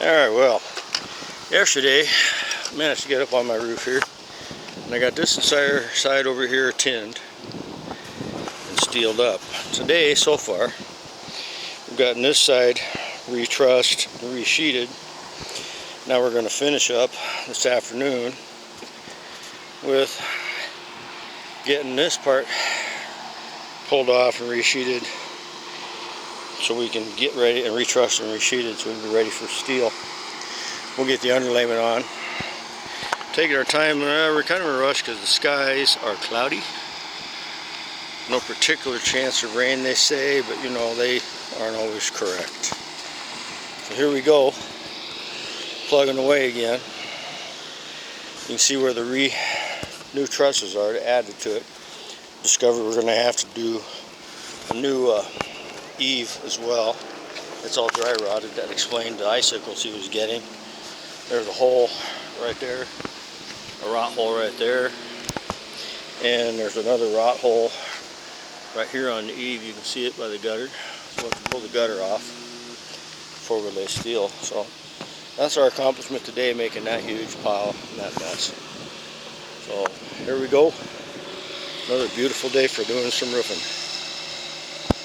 Alright, well, yesterday I managed to get up on my roof here, and I got this entire side over here tinned and steeled up. Today, so far, we've gotten this side retrussed and resheeted. Now we're going to finish up this afternoon with getting this part pulled off and resheeted, so we can get ready and retrussed and resheeted so we can be ready for steel. We'll get the underlayment on. Taking our time. We're kind of in a rush because the skies are cloudy. No particular chance of rain, they say, but you know, they aren't always correct. So here we go, plugging away again. You can see where the new trusses are added to it. Discovered we're going to have to do a new eave as well. It's all dry rotted. That explained the icicles he was getting. There's a hole right there, a rot hole right there, and there's another rot hole right here on the eave. You can see it by the gutter. So we'll have to pull the gutter off before we lay steel. So that's our accomplishment today, making that huge pile and that mess. So here we go. Another beautiful day for doing some roofing.